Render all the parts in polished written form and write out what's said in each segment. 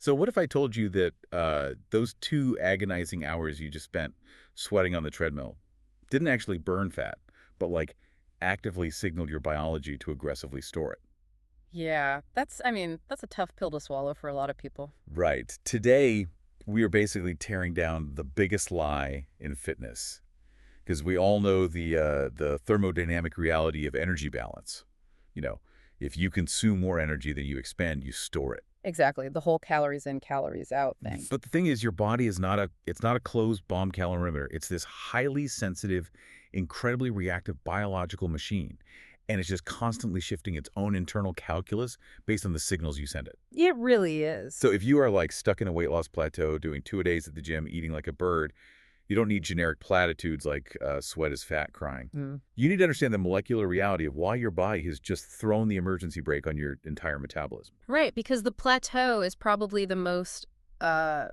So what if I told you that those 2 agonizing hours you just spent sweating on the treadmill didn't actually burn fat, but like actively signaled your biology to aggressively store it? Yeah, that's a tough pill to swallow for a lot of people. Right. Today, we are basically tearing down the biggest lie in fitness because we all know the thermodynamic reality of energy balance. You know, if you consume more energy than you expend, you store it. Exactly, the whole calories in, calories out thing. But the thing is, your body is not a closed bomb calorimeter. It's this highly sensitive, incredibly reactive biological machine. And it's just constantly shifting its own internal calculus based on the signals you send it. It really is. So if you are like stuck in a weight loss plateau, doing 2 a days at the gym, eating like a bird, you don't need generic platitudes like sweat is fat crying. Mm. You need to understand the molecular reality of why your body has just thrown the emergency brake on your entire metabolism. Right, because the plateau is probably the most uh,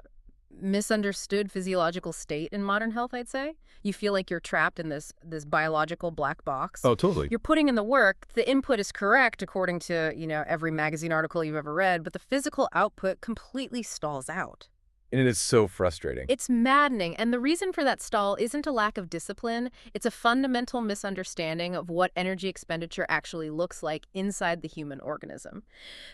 misunderstood physiological state in modern health, I'd say. You feel like you're trapped in this biological black box. Oh, totally. You're putting in the work, the input is correct according to, every magazine article you've ever read, but the physical output completely stalls out. And it is so frustrating. It's maddening, and the reason for that stall isn't a lack of discipline, it's a fundamental misunderstanding of what energy expenditure actually looks like inside the human organism.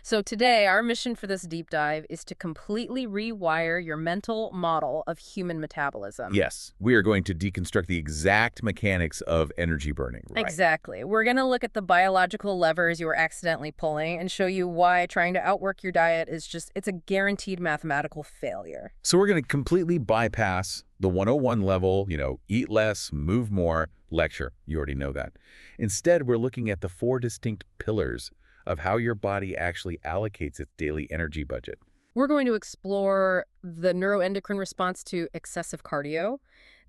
So today, our mission for this deep dive is to completely rewire your mental model of human metabolism. Yes, we are going to deconstruct the exact mechanics of energy burning. Right. Exactly. We're going to look at the biological levers you were accidentally pulling and show you why trying to outwork your diet it's a guaranteed mathematical failure. So we're going to completely bypass the 101 level, eat less, move more lecture. You already know that. Instead, we're looking at the 4 distinct pillars of how your body actually allocates its daily energy budget. We're going to explore the neuroendocrine response to excessive cardio,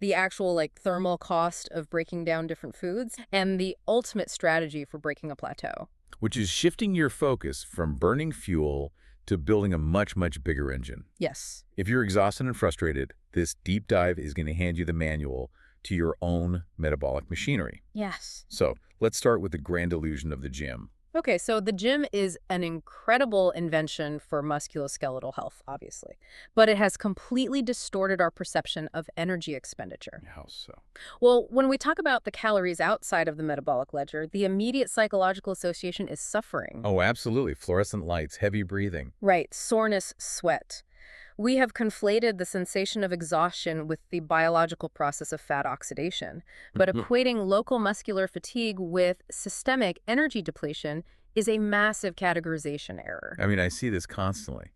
the actual thermal cost of breaking down different foods, and the ultimate strategy for breaking a plateau. Which is shifting your focus from burning fuel to building a much, much bigger engine. Yes. If you're exhausted and frustrated, this deep dive is going to hand you the manual to your own metabolic machinery. Yes. So let's start with the grand illusion of the gym. Okay, so the gym is an incredible invention for musculoskeletal health, obviously, but it has completely distorted our perception of energy expenditure. How so? Well, when we talk about the calories outside of the metabolic ledger, the immediate psychological association is suffering. Oh, absolutely. Fluorescent lights, heavy breathing. Right, soreness, sweat. We have conflated the sensation of exhaustion with the biological process of fat oxidation, but equating local muscular fatigue with systemic energy depletion is a massive categorization error. I mean, I see this constantly.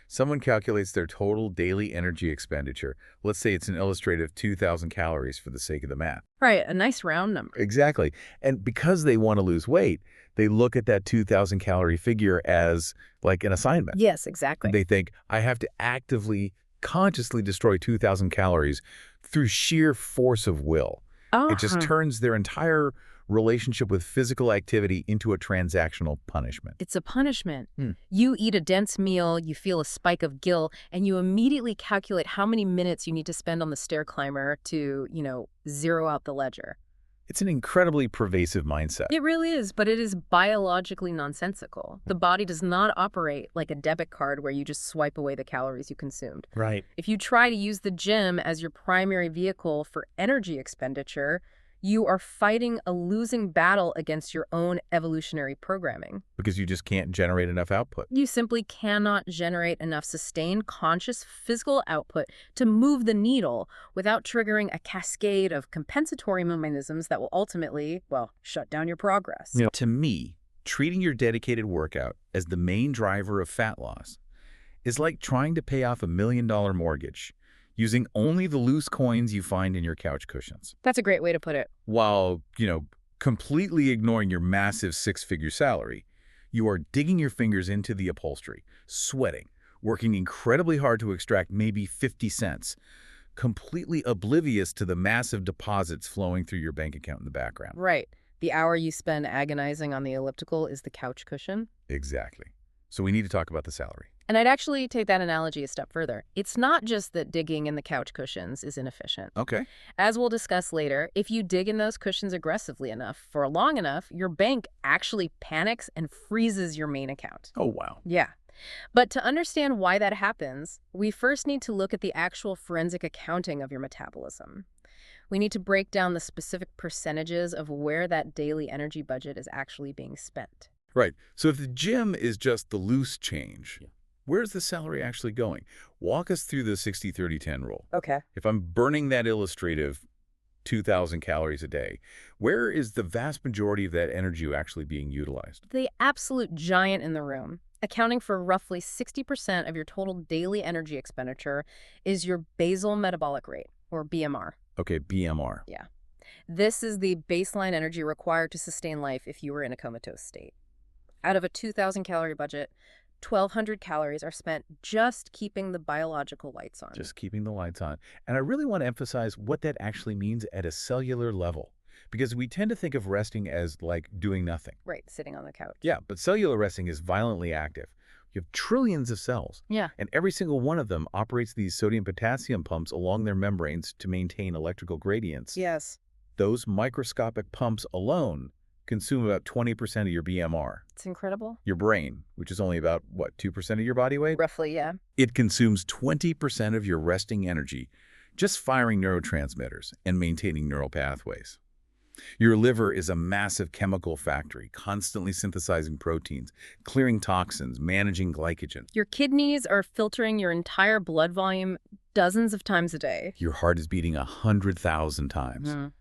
Someone calculates their total daily energy expenditure. Let's say it's an illustrative 2,000 calories for the sake of the math. Right, a nice round number. Exactly. And because they want to lose weight, they look at that 2,000 calorie figure as like an assignment. Yes, exactly. They think, I have to actively, consciously destroy 2,000 calories through sheer force of will. It just turns their entire relationship with physical activity into a transactional punishment. It's a punishment. Hmm. You eat a dense meal, you feel a spike of guilt, and you immediately calculate how many minutes you need to spend on the stair climber to, zero out the ledger. It's an incredibly pervasive mindset. It really is, but it is biologically nonsensical. The body does not operate like a debit card where you just swipe away the calories you consumed. Right. If you try to use the gym as your primary vehicle for energy expenditure, you are fighting a losing battle against your own evolutionary programming. Because you just can't generate enough output. You simply cannot generate enough sustained, conscious physical output to move the needle without triggering a cascade of compensatory mechanisms that will ultimately, shut down your progress. To me, treating your dedicated workout as the main driver of fat loss is like trying to pay off $1 million mortgage using only the loose coins you find in your couch cushions. That's a great way to put it. While, completely ignoring your massive 6-figure salary, you are digging your fingers into the upholstery, sweating, working incredibly hard to extract maybe 50 cents, completely oblivious to the massive deposits flowing through your bank account in the background. Right. The hour you spend agonizing on the elliptical is the couch cushion. Exactly. So we need to talk about the salary. And I'd actually take that analogy a step further. It's not just that digging in the couch cushions is inefficient. Okay. As we'll discuss later, if you dig in those cushions aggressively enough for long enough, your bank actually panics and freezes your main account. Oh, wow. Yeah. But to understand why that happens, we first need to look at the actual forensic accounting of your metabolism. We need to break down the specific percentages of where that daily energy budget is actually being spent. Right. So if the gym is just the loose change, where's the salary actually going? Walk us through the 60-30-10 rule. Okay. If I'm burning that illustrative 2,000 calories a day, where is the vast majority of that energy actually being utilized? The absolute giant in the room, accounting for roughly 60% of your total daily energy expenditure, is your basal metabolic rate, or BMR. Okay, BMR. Yeah. This is the baseline energy required to sustain life if you were in a comatose state. Out of a 2,000 calorie budget, 1,200 calories are spent just keeping the biological lights on. Just keeping the lights on. And I really want to emphasize what that actually means at a cellular level, because we tend to think of resting as like doing nothing. Right, sitting on the couch. Yeah, but cellular resting is violently active. You have trillions of cells, Yeah. and every single one of them operates these sodium-potassium pumps along their membranes to maintain electrical gradients. Yes. Those microscopic pumps alone consume about 20% of your BMR. It's incredible. Your brain, which is only about, what, 2% of your body weight? Roughly, yeah. It consumes 20% of your resting energy, just firing neurotransmitters and maintaining neural pathways. Your liver is a massive chemical factory, constantly synthesizing proteins, clearing toxins, managing glycogen. Your kidneys are filtering your entire blood volume dozens of times a day. Your heart is beating 100,000 times. Mhm.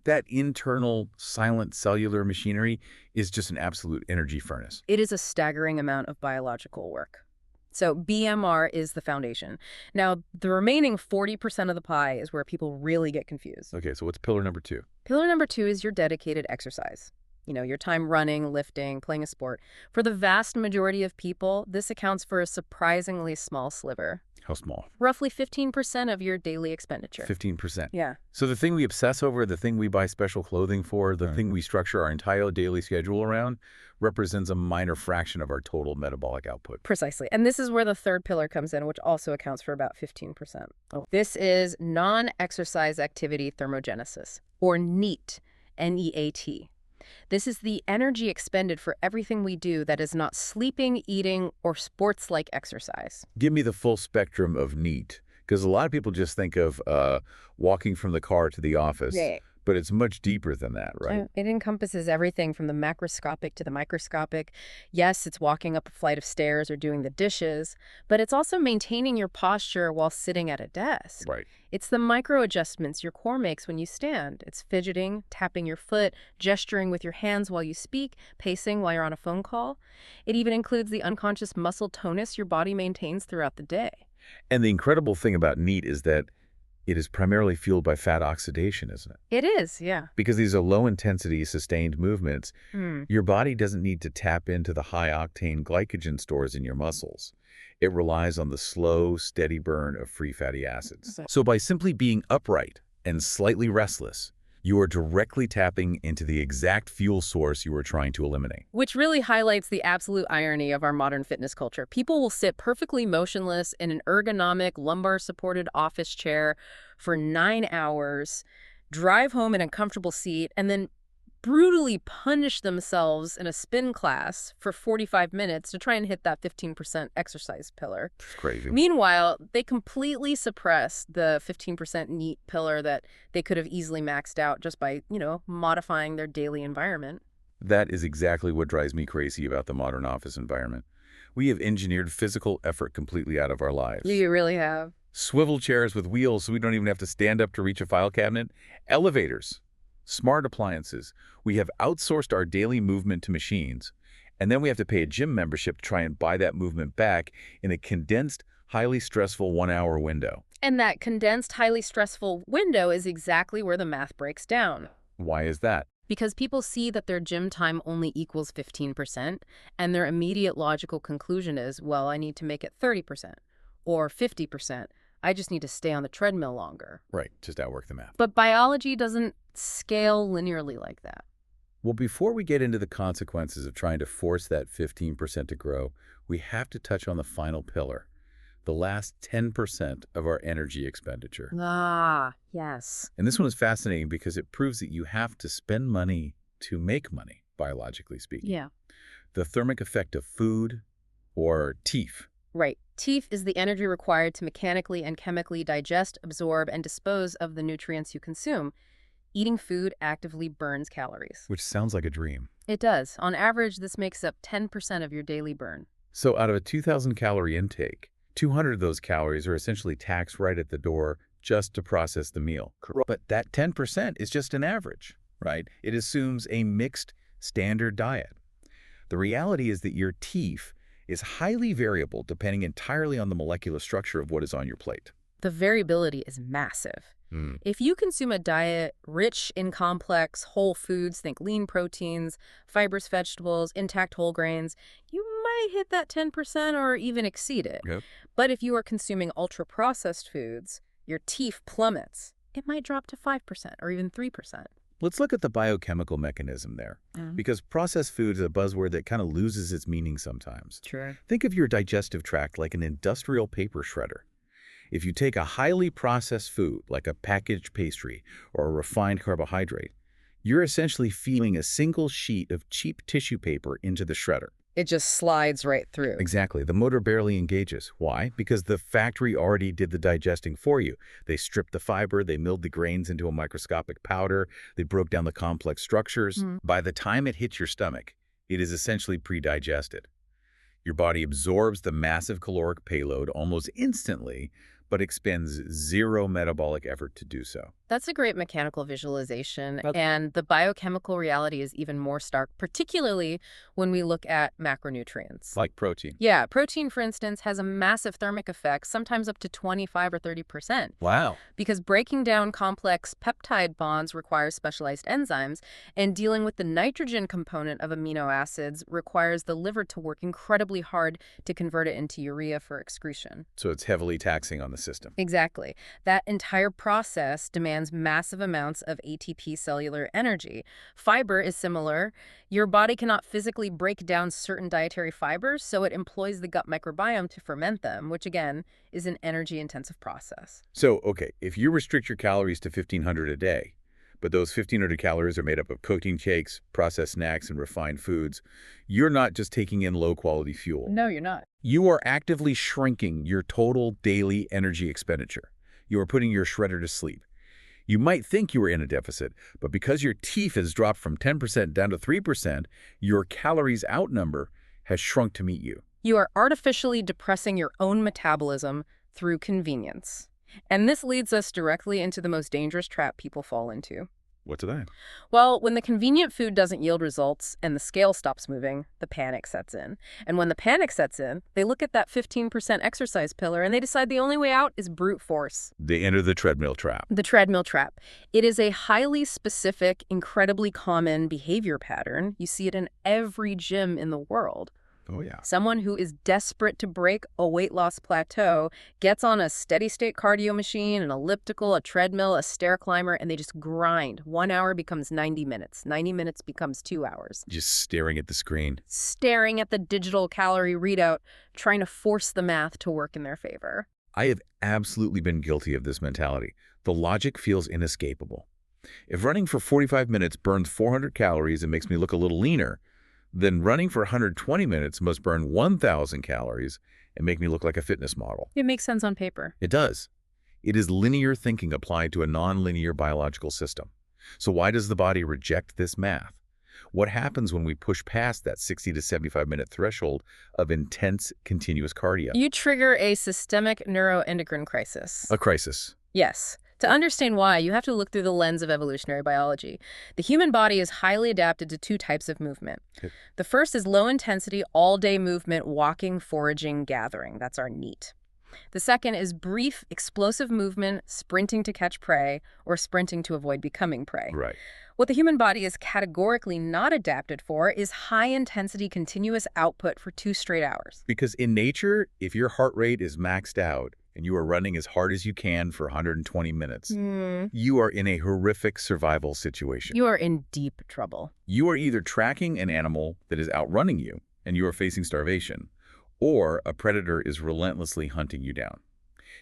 That internal, silent cellular machinery is just an absolute energy furnace. It is a staggering amount of biological work. So BMR is the foundation. Now, the remaining 40% of the pie is where people really get confused. Okay, so what's pillar number 2? Pillar number 2 is your dedicated exercise. You know, your time running, lifting, playing a sport. For the vast majority of people, this accounts for a surprisingly small sliver. How small? Roughly 15% of your daily expenditure. 15%. Yeah. So the thing we obsess over, the thing we buy special clothing for, the thing we structure our entire daily schedule around, represents a minor fraction of our total metabolic output. Precisely. And this is where the third pillar comes in, which also accounts for about 15%. This is non-exercise activity thermogenesis, or NEAT, N-E-A-T. This is the energy expended for everything we do that is not sleeping, eating, or sports-like exercise. Give me the full spectrum of NEAT, because a lot of people just think of walking from the car to the office, but it's much deeper than that, right? It encompasses everything from the macroscopic to the microscopic. Yes, it's walking up a flight of stairs or doing the dishes, but it's also maintaining your posture while sitting at a desk. Right. It's the micro adjustments your core makes when you stand. It's fidgeting, tapping your foot, gesturing with your hands while you speak, pacing while you're on a phone call. It even includes the unconscious muscle tonus your body maintains throughout the day. And the incredible thing about NEAT is that it is primarily fueled by fat oxidation, isn't it? It is, yeah. Because these are low-intensity, sustained movements, your body doesn't need to tap into the high-octane glycogen stores in your muscles. It relies on the slow, steady burn of free fatty acids. So by simply being upright and slightly restless, you are directly tapping into the exact fuel source you are trying to eliminate. Which really highlights the absolute irony of our modern fitness culture. People will sit perfectly motionless in an ergonomic, lumbar-supported office chair for 9 hours, drive home in a comfortable seat, and then brutally punish themselves in a spin class for 45 minutes to try and hit that 15% exercise pillar. It's crazy. Meanwhile, they completely suppress the 15% NEAT pillar that they could have easily maxed out just by, modifying their daily environment. That is exactly what drives me crazy about the modern office environment. We have engineered physical effort completely out of our lives. You really have. Swivel chairs with wheels so we don't even have to stand up to reach a file cabinet. Elevators. Smart appliances. We have outsourced our daily movement to machines, and then we have to pay a gym membership to try and buy that movement back in a condensed, highly stressful 1-hour window. And that condensed, highly stressful window is exactly where the math breaks down. Why is that? Because people see that their gym time only equals 15%, and their immediate logical conclusion is, well, I need to make it 30% or 50%. I just need to stay on the treadmill longer. Right, just outwork the math. But biology doesn't scale linearly like that. Well, before we get into the consequences of trying to force that 15% to grow, we have to touch on the final pillar, the last 10% of our energy expenditure. Ah, yes. And this one is fascinating because it proves that you have to spend money to make money, biologically speaking. Yeah. The thermic effect of food, or TEEF. Right. TEEF is the energy required to mechanically and chemically digest, absorb, and dispose of the nutrients you consume. Eating food actively burns calories. Which sounds like a dream. It does. On average, this makes up 10% of your daily burn. So out of a 2,000 calorie intake, 200 of those calories are essentially taxed right at the door just to process the meal. Correct. But that 10% is just an average, right? It assumes a mixed standard diet. The reality is that your TEEF is highly variable depending entirely on the molecular structure of what is on your plate. The variability is massive. If you consume a diet rich in complex whole foods, think lean proteins, fibrous vegetables, intact whole grains, you might hit that 10% or even exceed it. Yep. But if you are consuming ultra-processed foods, your TEEF plummets. It might drop to 5% or even 3%. Let's look at the biochemical mechanism there, because processed food is a buzzword that kind of loses its meaning sometimes. Sure. Think of your digestive tract like an industrial paper shredder. If you take a highly processed food, like a packaged pastry or a refined carbohydrate, you're essentially feeding a single sheet of cheap tissue paper into the shredder. It just slides right through. Exactly. The motor barely engages. Why? Because the factory already did the digesting for you. They stripped the fiber, they milled the grains into a microscopic powder, they broke down the complex structures. By the time it hits your stomach, it is essentially pre-digested. Your body absorbs the massive caloric payload almost instantly, but expends zero metabolic effort to do so. That's a great mechanical visualization, and the biochemical reality is even more stark, particularly when we look at macronutrients. Like protein. Yeah, protein, for instance, has a massive thermic effect, sometimes up to 25 or 30%. Wow. Because breaking down complex peptide bonds requires specialized enzymes, and dealing with the nitrogen component of amino acids requires the liver to work incredibly hard to convert it into urea for excretion. So it's heavily taxing on the system. Exactly. That entire process demands massive amounts of ATP cellular energy. Fiber is similar. Your body cannot physically break down certain dietary fibers, so it employs the gut microbiome to ferment them, which again is an energy-intensive process. So, okay, if you restrict your calories to 1,500 a day, but those 1,500 calories are made up of protein shakes, processed snacks, and refined foods, you're not just taking in low-quality fuel. No, you're not. You are actively shrinking your total daily energy expenditure. You are putting your shredder to sleep. You might think you are in a deficit, but because your TEEF has dropped from 10% down to 3%, your calories out number has shrunk to meet you. You are artificially depressing your own metabolism through convenience. And this leads us directly into the most dangerous trap people fall into. What's that? Well, when the convenient food doesn't yield results and the scale stops moving, the panic sets in. And when the panic sets in, they look at that 15% exercise pillar and they decide the only way out is brute force. They enter the treadmill trap. The treadmill trap. It is a highly specific, incredibly common behavior pattern. You see it in every gym in the world. Oh, yeah. Someone who is desperate to break a weight loss plateau gets on a steady-state cardio machine, an elliptical, a treadmill, a stair climber, and they just grind. 1 hour becomes 90 minutes. 90 minutes becomes 2 hours. Just staring at the screen. Staring at the digital calorie readout, trying to force the math to work in their favor. I have absolutely been guilty of this mentality. The logic feels inescapable. If running for 45 minutes burns 400 calories and makes me look a little leaner, then running for 120 minutes must burn 1,000 calories and make me look like a fitness model. It makes sense on paper. It does. It is linear thinking applied to a nonlinear biological system. So why does the body reject this math? What happens when we push past that 60 to 75-minute threshold of intense, continuous cardio? You trigger a systemic neuroendocrine crisis. A crisis. Yes. To understand why, you have to look through the lens of evolutionary biology. The human body is highly adapted to 2 types of movement. Okay. The first is low-intensity, all-day movement, walking, foraging, gathering. That's our NEAT. The second is brief, explosive movement, sprinting to catch prey, or sprinting to avoid becoming prey. Right. What the human body is categorically not adapted for is high-intensity, continuous output for 2 straight hours. Because in nature, if your heart rate is maxed out, and you are running as hard as you can for 120 minutes, you are in a horrific survival situation. You are in deep trouble. You are either tracking an animal that is outrunning you, and you are facing starvation, or a predator is relentlessly hunting you down.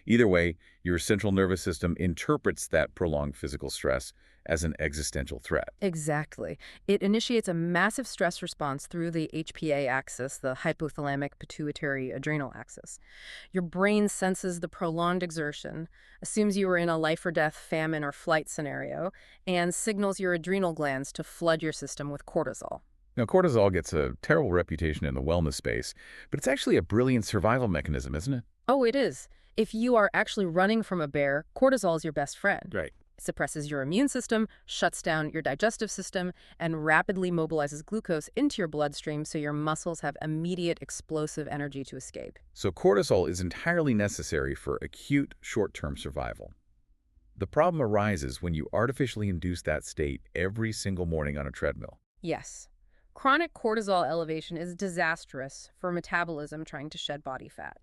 Either way, your central nervous system interprets that prolonged physical stress as an existential threat. Exactly. It initiates a massive stress response through the HPA axis, the hypothalamic pituitary adrenal axis. Your brain senses the prolonged exertion, assumes you are in a life or death, famine, or flight scenario, and signals your adrenal glands to flood your system with cortisol. Now, cortisol gets a terrible reputation in the wellness space, but it's actually a brilliant survival mechanism, isn't it? Oh, it is. If you are actually running from a bear, cortisol is your best friend. Right. It suppresses your immune system, shuts down your digestive system, and rapidly mobilizes glucose into your bloodstream so your muscles have immediate explosive energy to escape. So cortisol is entirely necessary for acute, short-term survival. The problem arises when you artificially induce that state every single morning on a treadmill. Yes. Chronic cortisol elevation is disastrous for metabolism trying to shed body fat.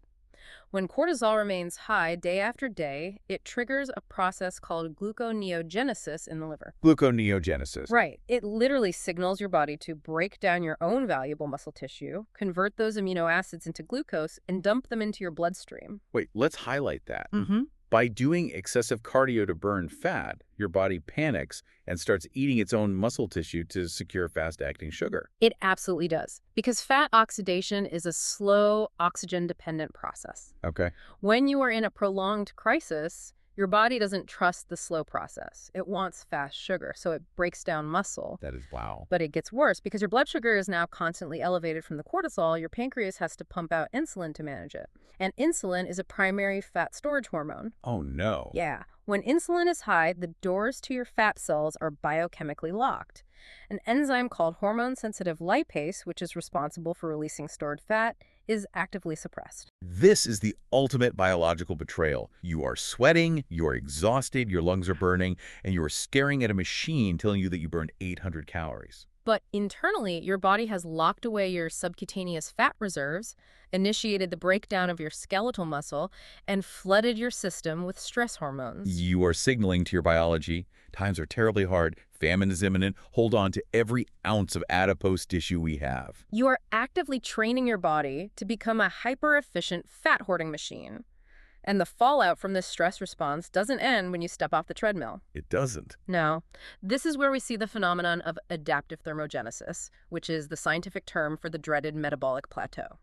When cortisol remains high day after day, it triggers a process called gluconeogenesis in the liver. Gluconeogenesis. Right. It literally signals your body to break down your own valuable muscle tissue, convert those amino acids into glucose, and dump them into your bloodstream. Wait, let's highlight that. Mm-hmm. By doing excessive cardio to burn fat, your body panics and starts eating its own muscle tissue to secure fast-acting sugar. It absolutely does, because fat oxidation is a slow, oxygen-dependent process. Okay. When you are in a prolonged crisis, your body doesn't trust the slow process. It wants fast sugar, so it breaks down muscle. That is wow. But it gets worse because your blood sugar is now constantly elevated from the cortisol. Your pancreas has to pump out insulin to manage it. And insulin is a primary fat storage hormone. Oh, no. Yeah. When insulin is high, the doors to your fat cells are biochemically locked. An enzyme called hormone-sensitive lipase, which is responsible for releasing stored fat, is actively suppressed. This is the ultimate biological betrayal. You are sweating, you are exhausted, your lungs are burning, and you are staring at a machine telling you that you burned 800 calories. But internally, your body has locked away your subcutaneous fat reserves, initiated the breakdown of your skeletal muscle, and flooded your system with stress hormones. You are signaling to your biology, times are terribly hard, famine is imminent, hold on to every ounce of adipose tissue we have. You are actively training your body to become a hyper-efficient fat-hoarding machine. And the fallout from this stress response doesn't end when you step off the treadmill. It doesn't. No. This is where we see the phenomenon of adaptive thermogenesis, which is the scientific term for the dreaded metabolic plateau.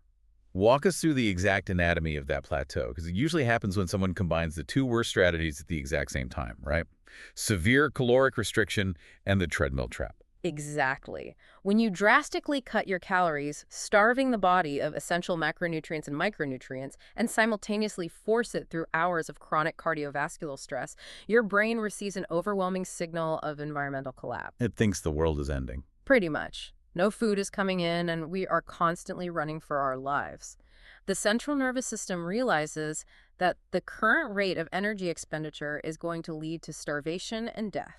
Walk us through the exact anatomy of that plateau, because it usually happens when someone combines the two worst strategies at the exact same time, right? Severe caloric restriction and the treadmill trap. Exactly. When you drastically cut your calories, starving the body of essential macronutrients and micronutrients, and simultaneously force it through hours of chronic cardiovascular stress, your brain receives an overwhelming signal of environmental collapse. It thinks the world is ending. Pretty much. No food is coming in, and we are constantly running for our lives. The central nervous system realizes that the current rate of energy expenditure is going to lead to starvation and death.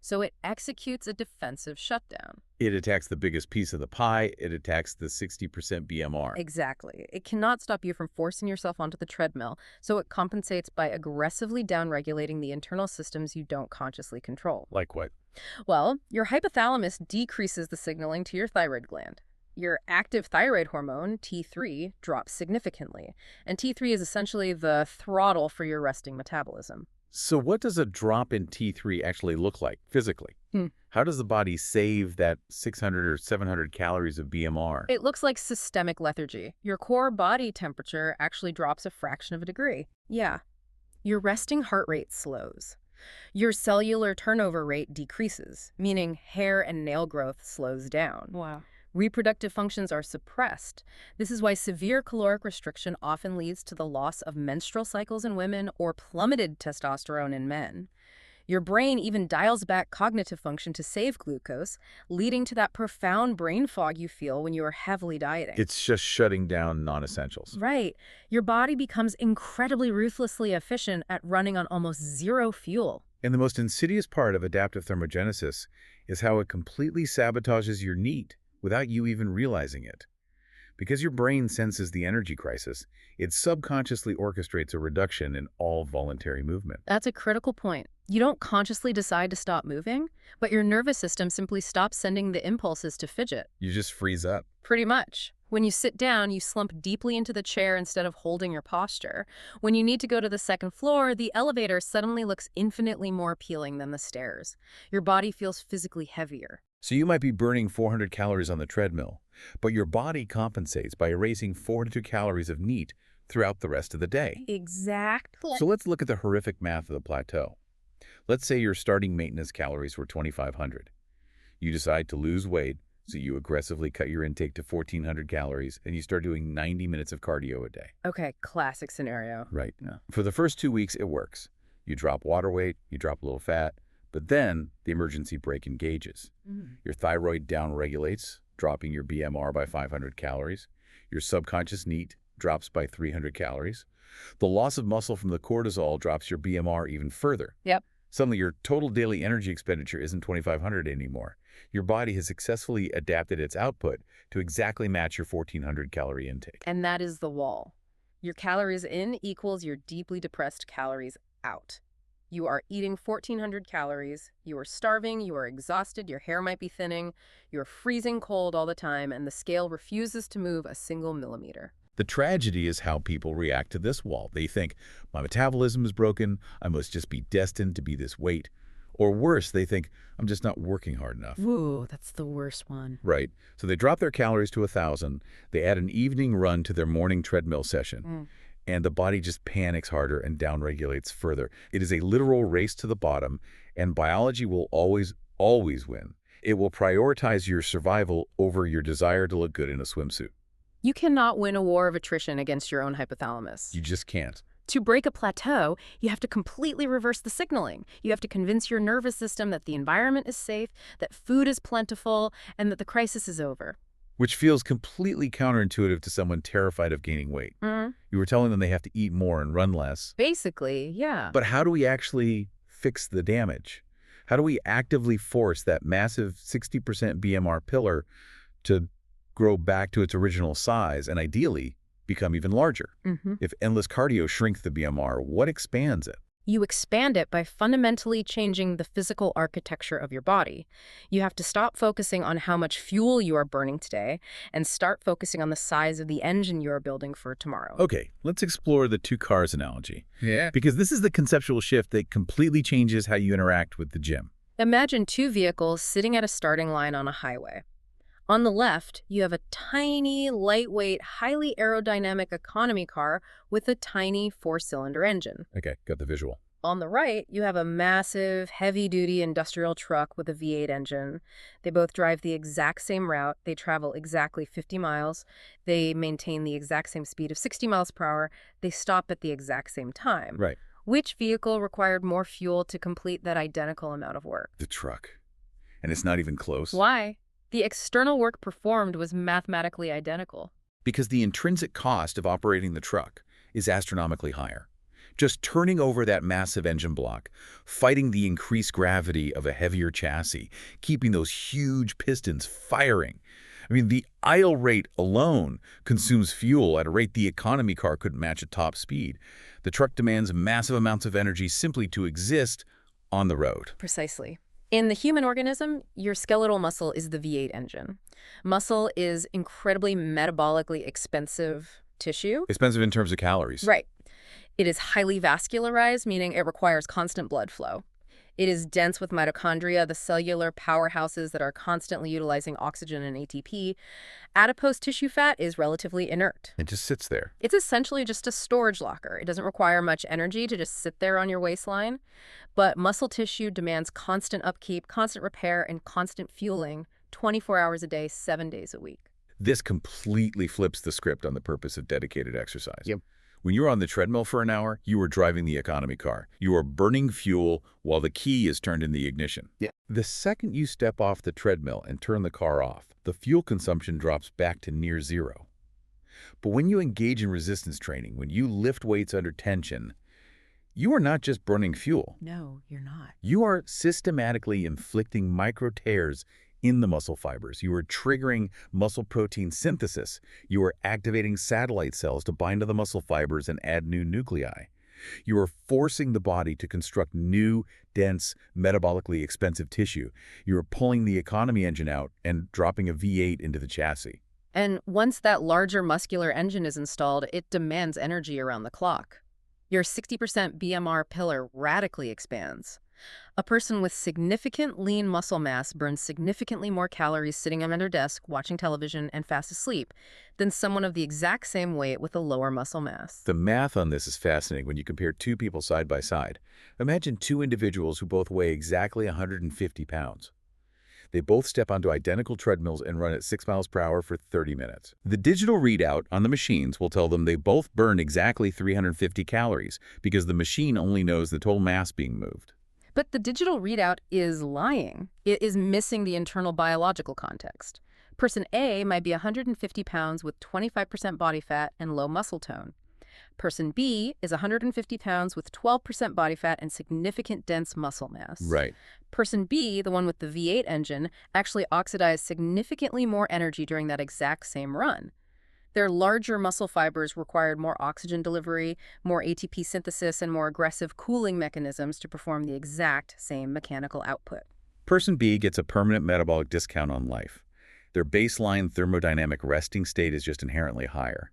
So it executes a defensive shutdown. It attacks the biggest piece of the pie. It attacks the 60% BMR. Exactly. It cannot stop you from forcing yourself onto the treadmill, so it compensates by aggressively downregulating the internal systems you don't consciously control. Like what? Well, your hypothalamus decreases the signaling to your thyroid gland. Your active thyroid hormone, T3, drops significantly, and T3 is essentially the throttle for your resting metabolism. So what does a drop in T3 actually look like physically? How does the body save that 600 or 700 calories of BMR? It looks like systemic lethargy. Your core body temperature actually drops a fraction of a degree. Yeah. Your resting heart rate slows. Your cellular turnover rate decreases, meaning hair and nail growth slows down. Wow. Reproductive functions are suppressed. This is why severe caloric restriction often leads to the loss of menstrual cycles in women or plummeted testosterone in men. Your brain even dials back cognitive function to save glucose, leading to that profound brain fog you feel when you are heavily dieting. It's just shutting down non-essentials. Right. Your body becomes incredibly ruthlessly efficient at running on almost zero fuel. And the most insidious part of adaptive thermogenesis is how it completely sabotages your NEAT without you even realizing it. Because your brain senses the energy crisis, it subconsciously orchestrates a reduction in all voluntary movement. That's a critical point. You don't consciously decide to stop moving, but your nervous system simply stops sending the impulses to fidget. You just freeze up. Pretty much. When you sit down, you slump deeply into the chair instead of holding your posture. When you need to go to the second floor, the elevator suddenly looks infinitely more appealing than the stairs. Your body feels physically heavier. So you might be burning 400 calories on the treadmill, but your body compensates by erasing 400 calories of NEAT throughout the rest of the day. Exactly. So let's look at the horrific math of the plateau. Let's say your starting maintenance calories were 2,500. You decide to lose weight, so you aggressively cut your intake to 1,400 calories, and you start doing 90 minutes of cardio a day. Okay, classic scenario. Right. For the first 2 weeks, it works. You drop water weight, you drop a little fat, but then the emergency brake engages. Your thyroid downregulates, dropping your BMR by 500 calories. Your subconscious NEAT drops by 300 calories. The loss of muscle from the cortisol drops your BMR even further. Yep. Suddenly, your total daily energy expenditure isn't 2,500 anymore. Your body has successfully adapted its output to exactly match your 1,400 calorie intake. And that is the wall. Your calories in equals your deeply depressed calories out. You are eating 1,400 calories, you are starving, you are exhausted, your hair might be thinning, you're freezing cold all the time, and the scale refuses to move a single millimeter. The tragedy is how people react to this wall. They think, my metabolism is broken, I must just be destined to be this weight. Or worse, they think, I'm just not working hard enough. Ooh, that's the worst one. Right. So they drop their calories to 1,000, they add an evening run to their morning treadmill session, and the body just panics harder and downregulates further. It is a literal race to the bottom, and biology will always win. It will prioritize your survival over your desire to look good in a swimsuit. You cannot win a war of attrition against your own hypothalamus. You just can't. To break a plateau, you have to completely reverse the signaling. You have to convince your nervous system that the environment is safe, that food is plentiful, and that the crisis is over. Which feels completely counterintuitive to someone terrified of gaining weight. You were telling them they have to eat more and run less. Basically, yeah. But how do we actually fix the damage? How do we actively force that massive 60% BMR pillar to grow back to its original size and ideally become even larger? If endless cardio shrinks the BMR, what expands it? You expand it by fundamentally changing the physical architecture of your body. You have to stop focusing on how much fuel you are burning today and start focusing on the size of the engine you are building for tomorrow. Okay, let's explore the two cars analogy. Yeah. Because this is the conceptual shift that completely changes how you interact with the gym. Imagine two vehicles sitting at a starting line on a highway. On the left, you have a tiny, lightweight, highly aerodynamic economy car with a tiny 4-cylinder engine. Okay, got the visual. On the right, you have a massive, heavy-duty industrial truck with a V8 engine. They both drive the exact same route. They travel exactly 50 miles. They maintain the exact same speed of 60 miles per hour. They stop at the exact same time. Right. Which vehicle required more fuel to complete that identical amount of work? The truck. And it's not even close. Why? The external work performed was mathematically identical. Because the intrinsic cost of operating the truck is astronomically higher. Just turning over that massive engine block, fighting the increased gravity of a heavier chassis, keeping those huge pistons firing. I mean, the idle rate alone consumes fuel at a rate the economy car couldn't match at top speed. The truck demands massive amounts of energy simply to exist on the road. Precisely. In the human organism, your skeletal muscle is the V8 engine. Muscle is incredibly metabolically expensive tissue. Expensive in terms of calories. Right. It is highly vascularized, meaning it requires constant blood flow. It is dense with mitochondria, the cellular powerhouses that are constantly utilizing oxygen and ATP. Adipose tissue fat is relatively inert. It just sits there. It's essentially just a storage locker. It doesn't require much energy to just sit there on your waistline. But muscle tissue demands constant upkeep, constant repair, and constant fueling 24 hours a day, 7 days a week. This completely flips the script on the purpose of dedicated exercise. Yep. When you're on the treadmill for an hour, you are driving the economy car. You are burning fuel while the key is turned in the ignition. Yeah. The second you step off the treadmill and turn the car off, the fuel consumption drops back to near zero. But when you engage in resistance training, when you lift weights under tension, you are not just burning fuel. No, you're not. You are systematically inflicting micro tears in the muscle fibers. You are triggering muscle protein synthesis. You are activating satellite cells to bind to the muscle fibers and add new nuclei. You are forcing the body to construct new, dense, metabolically expensive tissue. You are pulling the economy engine out and dropping a V8 into the chassis. And once that larger muscular engine is installed, it demands energy around the clock. Your 60% BMR pillar radically expands. A person with significant lean muscle mass burns significantly more calories sitting on their desk, watching television, and fast asleep than someone of the exact same weight with a lower muscle mass. The math on this is fascinating when you compare two people side by side. Imagine two individuals who both weigh exactly 150 pounds. They both step onto identical treadmills and run at 6 miles per hour for 30 minutes. The digital readout on the machines will tell them they both burn exactly 350 calories because the machine only knows the total mass being moved. But the digital readout is lying. It is missing the internal biological context. Person A might be 150 pounds with 25% body fat and low muscle tone. Person B is 150 pounds with 12% body fat and significant dense muscle mass. Right. Person B, the one with the V8 engine, actually oxidized significantly more energy during that exact same run. Their larger muscle fibers required more oxygen delivery, more ATP synthesis, and more aggressive cooling mechanisms to perform the exact same mechanical output. Person B gets a permanent metabolic discount on life. Their baseline thermodynamic resting state is just inherently higher.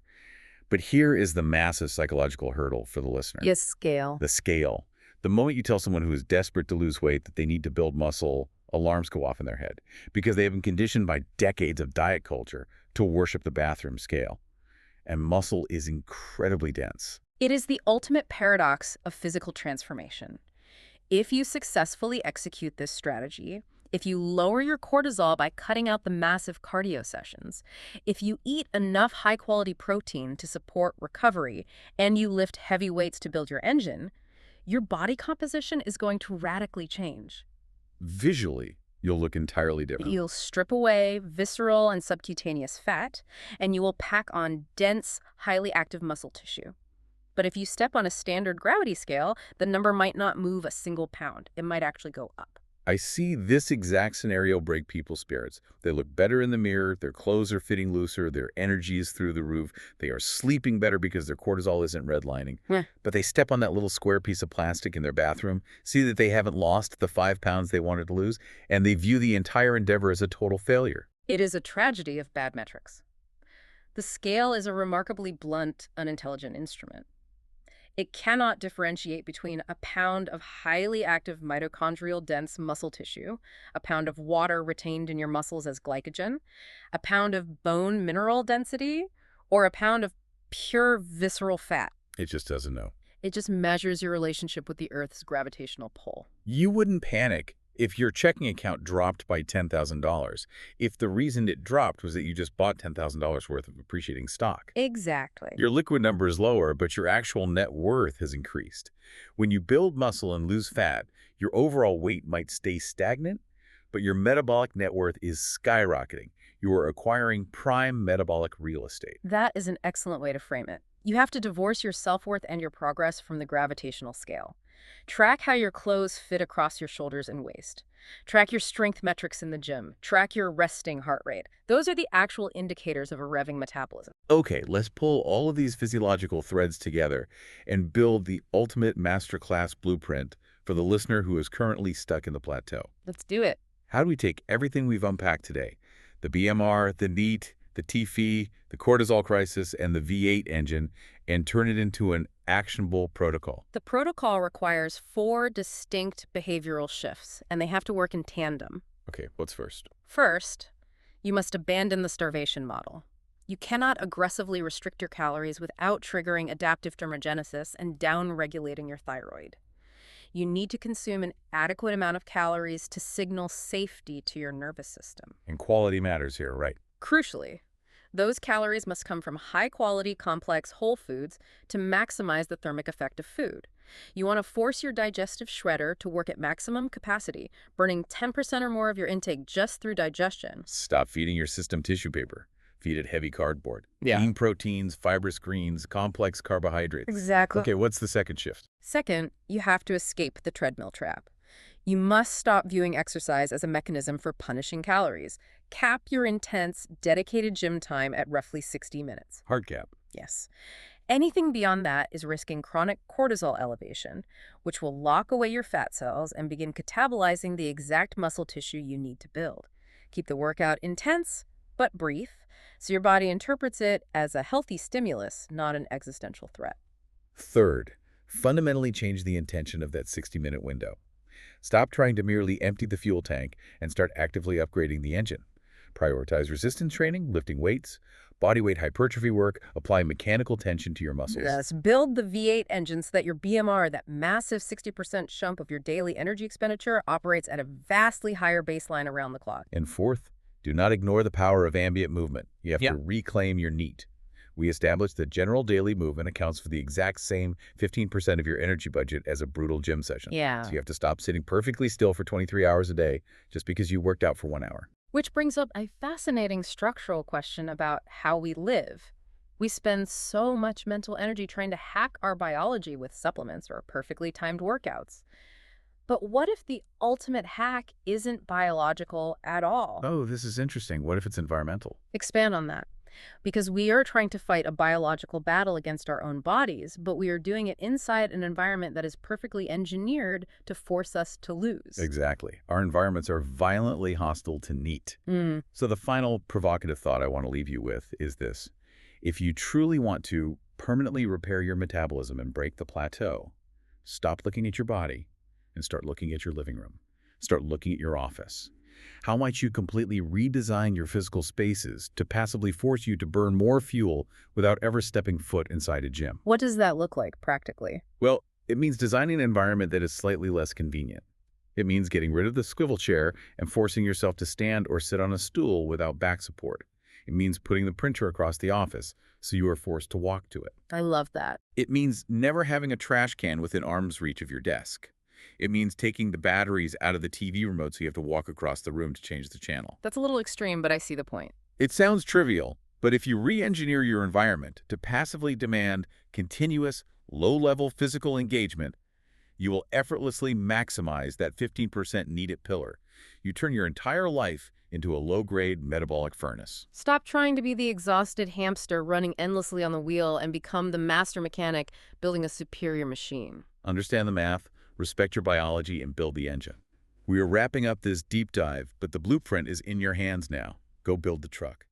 But here is the massive psychological hurdle for the listener. Yes, scale. The scale. The moment you tell someone who is desperate to lose weight that they need to build muscle, alarms go off in their head because they have been conditioned by decades of diet culture to worship the bathroom scale. And muscle is incredibly dense. It is the ultimate paradox of physical transformation. If you successfully execute this strategy, if you lower your cortisol by cutting out the massive cardio sessions, if you eat enough high-quality protein to support recovery, and you lift heavy weights to build your engine, your body composition is going to radically change. Visually, you'll look entirely different. You'll strip away visceral and subcutaneous fat, and you will pack on dense, highly active muscle tissue. But if you step on a standard gravity scale, the number might not move a single pound. It might actually go up. I see this exact scenario break people's spirits. They look better in the mirror, their clothes are fitting looser, their energy is through the roof, they are sleeping better because their cortisol isn't redlining. But they step on that little square piece of plastic in their bathroom, see that they haven't lost the 5 pounds they wanted to lose, and they view the entire endeavor as a total failure. It is a tragedy of bad metrics. The scale is a remarkably blunt, unintelligent instrument. It cannot differentiate between a pound of highly active mitochondrial-dense muscle tissue, a pound of water retained in your muscles as glycogen, a pound of bone mineral density, or a pound of pure visceral fat. It just doesn't know. It just measures your relationship with the Earth's gravitational pull. You wouldn't panic if your checking account dropped by $10,000, if the reason it dropped was that you just bought $10,000 worth of appreciating stock. Exactly. Your liquid number is lower, but your actual net worth has increased. When you build muscle and lose fat, your overall weight might stay stagnant, but your metabolic net worth is skyrocketing. You are acquiring prime metabolic real estate. That is an excellent way to frame it. You have to divorce your self-worth and your progress from the gravitational scale. Track how your clothes fit across your shoulders and waist. Track your strength metrics in the gym. Track your resting heart rate. Those are the actual indicators of a revving metabolism. Okay, let's pull all of these physiological threads together and build the ultimate masterclass blueprint for the listener who is currently stuck in the plateau. Let's do it. How do we take everything we've unpacked today, the BMR, the NEAT, the TFE, the cortisol crisis, and the V8 engine, and turn it into an actionable protocol? The protocol requires 4 distinct behavioral shifts, and they have to work in tandem. Okay, what's first? First, you must abandon the starvation model. You cannot aggressively restrict your calories without triggering adaptive thermogenesis and down-regulating your thyroid. You need to consume an adequate amount of calories to signal safety to your nervous system. And quality matters here, right? Crucially, those calories must come from high-quality, complex whole foods to maximize the thermic effect of food. You want to force your digestive shredder to work at maximum capacity, burning 10% or more of your intake just through digestion. Stop feeding your system tissue paper. Feed it heavy cardboard. Lean proteins, fibrous greens, complex carbohydrates. Exactly. Okay, what's the second shift? Second, you have to escape the treadmill trap. You must stop viewing exercise as a mechanism for punishing calories. Cap your intense, dedicated gym time at roughly 60 minutes. Hard cap. Yes. Anything beyond that is risking chronic cortisol elevation, which will lock away your fat cells and begin catabolizing the exact muscle tissue you need to build. Keep the workout intense, but brief. So your body interprets it as a healthy stimulus, not an existential threat. Third, fundamentally change the intention of that 60-minute window. Stop trying to merely empty the fuel tank and start actively upgrading the engine. Prioritize resistance training, lifting weights, bodyweight hypertrophy work, apply mechanical tension to your muscles. Yes, build the V8 engine so that your BMR, that massive 60% chunk of your daily energy expenditure, operates at a vastly higher baseline around the clock. And fourth, do not ignore the power of ambient movement. You have Yeah. to reclaim your NEAT. We established that general daily movement accounts for the exact same 15% of your energy budget as a brutal gym session. Yeah. So you have to stop sitting perfectly still for 23 hours a day just because you worked out for 1 hour. Which brings up a fascinating structural question about how we live. We spend so much mental energy trying to hack our biology with supplements or perfectly timed workouts. But what if the ultimate hack isn't biological at all? Oh, this is interesting. What if it's environmental? Expand on that. Because we are trying to fight a biological battle against our own bodies, but we are doing it inside an environment that is perfectly engineered to force us to lose. Exactly. Our environments are violently hostile to NEAT. Mm. So the final provocative thought I want to leave you with is this. If you truly want to permanently repair your metabolism and break the plateau, stop looking at your body and start looking at your living room. Start looking at your office. How might you completely redesign your physical spaces to passively force you to burn more fuel without ever stepping foot inside a gym? What does that look like practically? Well, it means designing an environment that is slightly less convenient. It means getting rid of the swivel chair and forcing yourself to stand or sit on a stool without back support. It means putting the printer across the office so you are forced to walk to it. I love that. It means never having a trash can within arm's reach of your desk. It means taking the batteries out of the TV remote so you have to walk across the room to change the channel. That's a little extreme, but I see the point. It sounds trivial, but if you re-engineer your environment to passively demand continuous, low-level physical engagement, you will effortlessly maximize that 15% needed pillar. You turn your entire life into a low-grade metabolic furnace. Stop trying to be the exhausted hamster running endlessly on the wheel and become the master mechanic building a superior machine. Understand the math, respect your biology, and build the engine. We are wrapping up this deep dive, but the blueprint is in your hands now. Go build the truck.